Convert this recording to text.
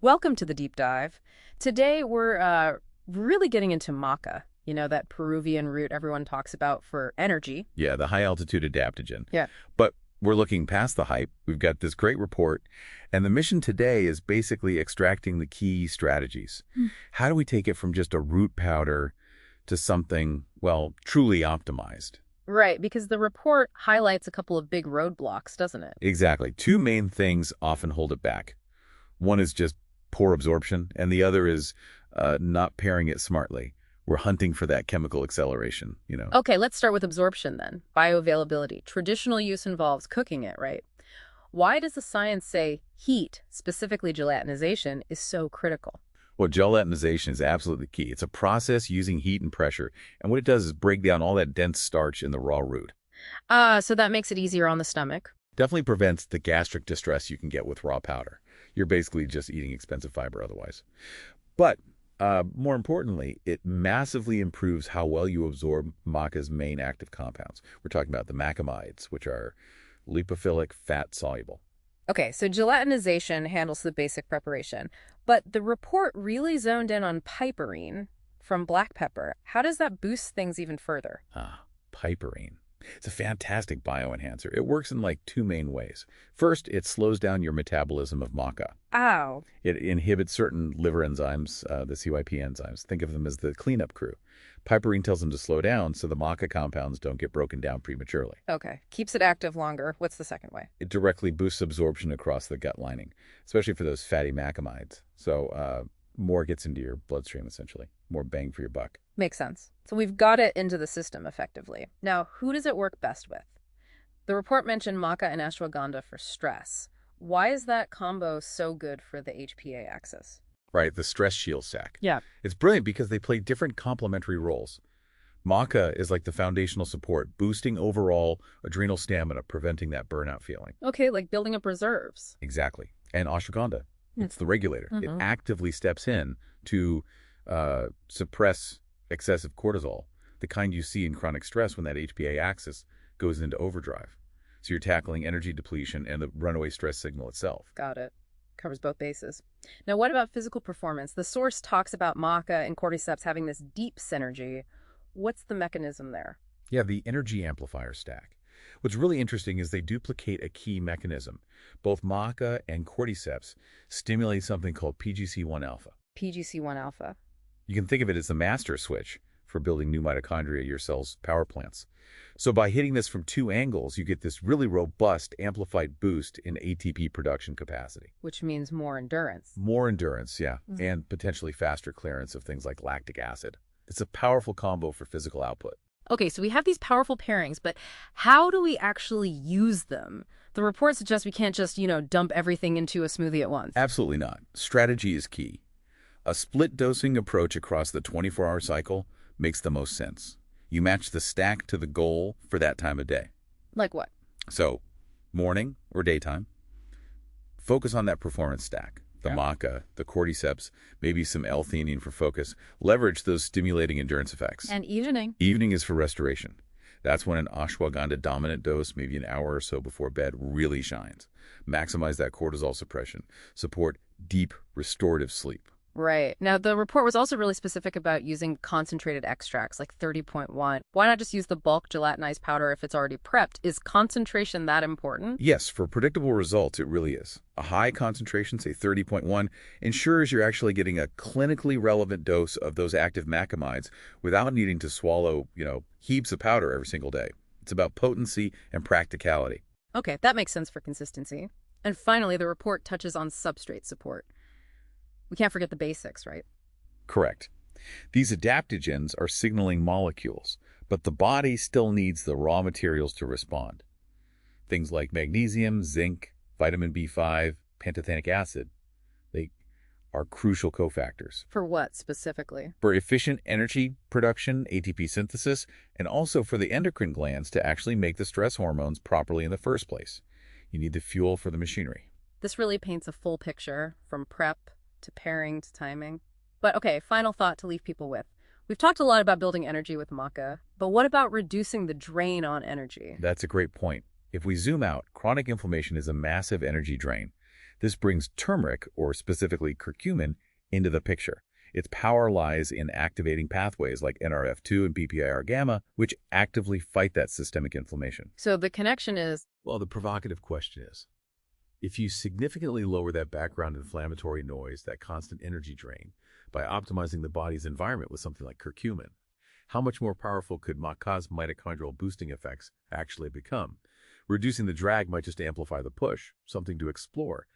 Welcome to the deep dive. Today we're really getting into maca, that Peruvian root everyone talks about for energy. Yeah, the high-altitude adaptogen. Yeah. But we're looking past the hype. We've got this great report, and the mission today is basically extracting the key strategies. How do we take it from just a root powder to something, well, truly optimized? Right, because the report highlights a couple of big roadblocks, doesn't it? Exactly. Two main things often hold it back. One is just poor absorption, and the other is not pairing it smartly. We're hunting for that chemical acceleration. Okay, let's start with absorption then. Bioavailability. Traditional use involves cooking it, right? Why does the science say heat, specifically gelatinization, is so critical? Well, gelatinization is absolutely key. It's a process using heat and pressure, and what it does is break down all that dense starch in the raw root. So that makes it easier on the stomach. Definitely prevents the gastric distress you can get with raw powder. You're basically just eating expensive fiber otherwise. But more importantly, it massively improves how well you absorb maca's main active compounds. We're talking about the macamides, which are lipophilic fat soluble. Okay, so gelatinization handles the basic preparation, but the report really zoned in on piperine from black pepper. How does that boost things even further? Piperine. It's a fantastic bioenhancer. It works in like two main ways. First, it slows down your metabolism of maca. Ow. It inhibits certain liver enzymes, the CYP enzymes. Think of them as the cleanup crew. Piperine tells them to slow down so the maca compounds don't get broken down prematurely. Okay, keeps it active longer. What's the second way? It directly boosts absorption across the gut lining, especially for those fatty macamides. So more gets into your bloodstream, essentially. More bang for your buck. Makes sense. So we've got it into the system effectively. Now, who does it work best with? The report mentioned maca and ashwagandha for stress. Why is that combo so good for the HPA axis? Right, the stress shield sac. Yeah. It's brilliant because they play different complementary roles. Maca is like the foundational support, boosting overall adrenal stamina, preventing that burnout feeling. Okay, like building up reserves. Exactly. And ashwagandha, it's the regulator. It actively steps in to suppress excessive cortisol, the kind you see in chronic stress when that HPA axis goes into overdrive. So you're tackling energy depletion and the runaway stress signal itself. Got it. Covers both bases. Now, what about physical performance? The source talks about maca and cordyceps having this deep synergy. What's the mechanism there? Yeah, the energy amplifier stack. What's really interesting is they duplicate a key mechanism. Both maca and cordyceps stimulate something called PGC-1 alpha. PGC-1 alpha. You can think of it as the master switch for building new mitochondria, your cell's power plants. So by hitting this from two angles, you get this really robust amplified boost in ATP production capacity. Which means more endurance. More endurance, yeah, and potentially faster clearance of things like lactic acid. It's a powerful combo for physical output. Okay, so we have these powerful pairings, but how do we actually use them? The report suggests we can't just, dump everything into a smoothie at once. Absolutely not. Strategy is key. A split dosing approach across the 24-hour cycle makes the most sense. You match the stack to the goal for that time of day. Like what? So, morning or daytime, focus on that performance stack. The maca, the cordyceps, maybe some L-theanine for focus. Leverage those stimulating endurance effects. And evening? Evening is for restoration. That's when an ashwagandha dominant dose, maybe an hour or so before bed, really shines. Maximize that cortisol suppression. Support deep restorative sleep. Right. Now, the report was also really specific about using concentrated extracts like 30.1. Why not just use the bulk gelatinized powder if it's already prepped? Is concentration that important? Yes, for predictable results, it really is. A high concentration, say 30.1, ensures you're actually getting a clinically relevant dose of those active macamides without needing to swallow, heaps of powder every single day. It's about potency and practicality. Okay, that makes sense for consistency. And finally, the report touches on substrate support. We can't forget the basics, right? Correct. These adaptogens are signaling molecules, but the body still needs the raw materials to respond. Things like magnesium, zinc, vitamin B5, pantothenic acid, they are crucial cofactors. For what specifically? For efficient energy production, ATP synthesis, and also for the endocrine glands to actually make the stress hormones properly in the first place. You need the fuel for the machinery. This really paints a full picture from prep to pairing to timing. But okay, final thought to leave people with. We've talked a lot about building energy with maca, but what about reducing the drain on energy? That's a great point. If we zoom out, chronic inflammation is a massive energy drain. This brings turmeric, or specifically curcumin, into the picture. Its power lies in activating pathways like NRF2 and PPAR-gamma, which actively fight that systemic inflammation. So the connection is, Well, the provocative question is, if you significantly lower that background inflammatory noise, that constant energy drain, by optimizing the body's environment with something like curcumin, how much more powerful could Maca's mitochondrial boosting effects actually become? Reducing the drag might just amplify the push, something to explore